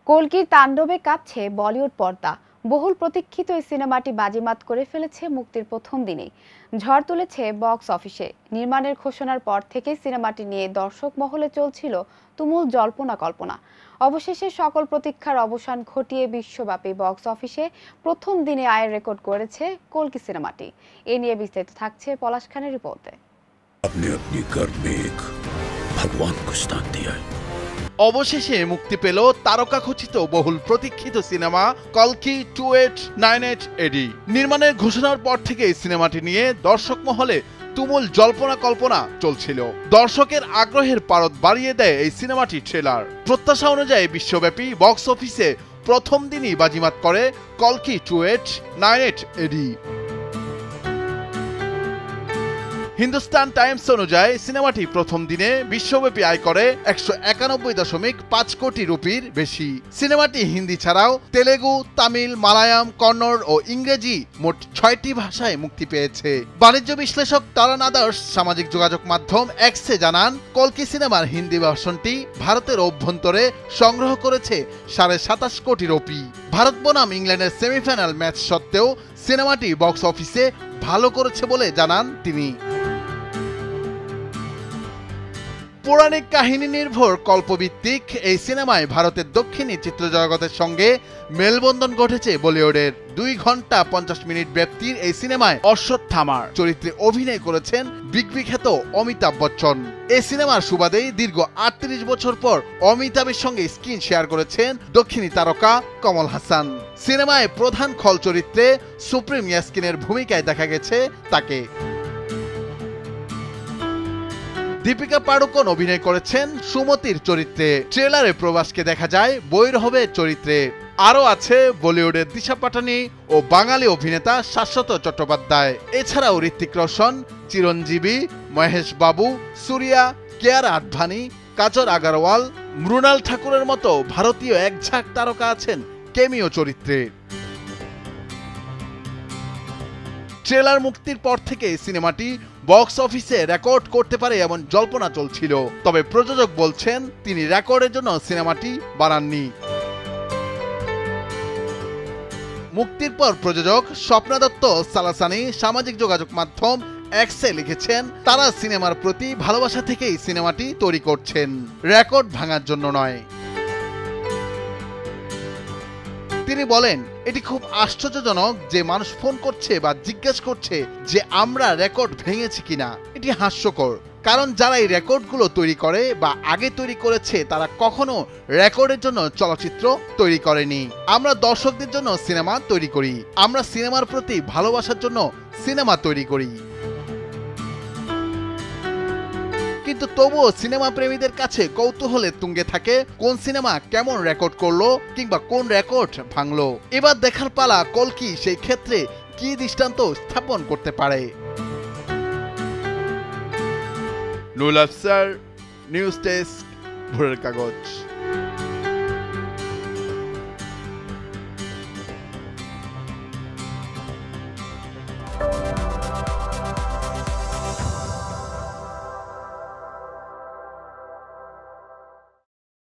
কল্কির তাণ্ডবে কাঁপছে বলিউড পর্দা। বহুল প্রতীক্ষিত এই সিনেমাটি বাজিমাত করে ফেলেছে মুক্তির প্রথম দিনেই। ঝড় তুলেছে বক্স অফিসে। নির্মাণের ঘোষণার পর থেকে সিনেমাটি নিয়ে দর্শক মহলে চলছিল তুমুল জল্পনা কল্পনা। অবশেষে সকল প্রতীক্ষার অবসান ঘটিয়ে বিশ্বব্যাপী বক্স অফিসে প্রথম দিনে আয়ের রেকর্ড করেছে কল্কি সিনেমাটি। এ নিয়ে বিস্তারিত থাকছে পলাশ খানের রিপোর্টে। অবশেষে মুক্তি পেল তারকাখচিত বহুল প্রতীক্ষিত সিনেমা কল্কি 2898 এডি। নির্মাণের ঘোষণার পর থেকে সিনেমাটি নিয়ে দর্শক মহলে তুমুল জল্পনা কল্পনা চলছিল। দর্শকের আগ্রহের পারদ বাড়িয়ে দেয় এই সিনেমাটি ট্রেলার। প্রত্যাশা অনুযায়ী বিশ্বব্যাপী বক্স অফিসে প্রথম দিনই বাজিমাত করে কল্কি 2898 এডি। হিন্দুস্তান টাইমস অনুযায়ী সিনেমাটি প্রথম দিনে বিশ্বব্যাপী আয় করে 191.5 কোটি রুপির বেশি। সিনেমাটি হিন্দি ছাড়াও তেলেগু, তামিল, মালায়ালাম, কন্নড় ও ইংরেজি মোট 6টি ভাষায় মুক্তি পেয়েছে। বাণিজ্য বিশ্লেষক তারান আদার্স সামাজিক যোগাযোগ মাধ্যম এক্সে জানান, কল্কি সিনেমার হিন্দি ভার্সনটি ভারতের অভ্যন্তরে সংগ্রহ করেছে 27.5 কোটি রুপি। ভারত বনাম ইংল্যান্ডের সেমিফাইনাল ম্যাচ সত্ত্বেও সিনেমাটি বক্স অফিসে ভালো করেছে বলে জানান তিনি। পৌরাণিক কাহিনী নির্ভর কল্পভিত্তিক এই সিনেমায় ভারতের দক্ষিণী চিত্রজগতের সঙ্গে মেলবন্ধন ঘটেছে বলিউডের। 2 ঘন্টা 50 মিনিট ব্যাপ্তির এই সিনেমায় অশ্বত্থামার চরিত্রে অভিনয় করেছেন বিখ্যাত অমিতাভ বচ্চন। এই সিনেমার সুবাদেই দীর্ঘ 38 বছর পর অমিতাভের সঙ্গে স্ক্রিন শেয়ার করেছেন দক্ষিণী তারকা কমল হাসান। সিনেমায় প্রধান খল চরিত্রে সুপ্রিম ইয়াসকিনের ভূমিকায় দেখা গেছে তাকে। দীপিকা পাড়ুকোন অভিনয় করেছেন সুমতির চরিত্রে। ট্রেলারে প্রভাসকে দেখা যায় বৈরহবের চরিত্রে। আরও আছে বলিউডের দিশা পাটানি ও বাঙালি অভিনেতা শাশ্বত চট্টোপাধ্যায়। এছাড়াও ঋত্বিক রোশন, চিরঞ্জীবী, মহেশ বাবু, সূর্যা, কিয়ারা আডভানি, কাজল আগারওয়াল, মৃণাল ঠাকুরের মতো ভারতীয় একঝাঁক তারকা আছেন কেমিও চরিত্রে। ট্রেলার মুক্তির পর থেকে সিনেমাটি বক্স অফিসে রেকর্ড করতে পারে এমন জল্পনা চলছিল। তবে প্রযোজক বলছেন তিনি রেকর্ডের জন্য সিনেমাটি বানাননি। মুক্তির পর প্রযোজক স্বপ্না দত্ত সালাসানি সামাজিক যোগাযোগ মাধ্যম এক্সে লিখেছেন, তারা সিনেমার প্রতি ভালোবাসা থেকেই সিনেমাটি তৈরি করছেন, রেকর্ড ভাঙার জন্য নয়। তিনি বলেন, এটি খুব আশ্চর্যজনক যে মানুষ ফোন করছে বা জিজ্ঞেস করছে যে আমরা রেকর্ড ভেঙেছি কিনা। এটি হাস্যকর, কারণ যারা এই রেকর্ডগুলো তৈরি করে বা আগে তৈরি করেছে তারা কখনো রেকর্ডের জন্য চলচ্চিত্র তৈরি করেনি। আমরা দর্শকদের জন্য সিনেমা তৈরি করি, আমরা সিনেমার প্রতি ভালোবাসার জন্য সিনেমা তৈরি করি। কিন্তু তবুও সিনেমা প্রেমীদের কাছে কৌতূহলে তুঙ্গে থাকে কোন সিনেমা কেমন রেকর্ড করলো কিংবা কোন রেকর্ড ভাঙলো। এবার দেখার পালা কল্কি সেই ক্ষেত্রে কি দৃষ্টান্ত স্থাপন করতে পারে। নুরুল আফসার, নিউজ ডেস্ক, ভোরের কাগজ।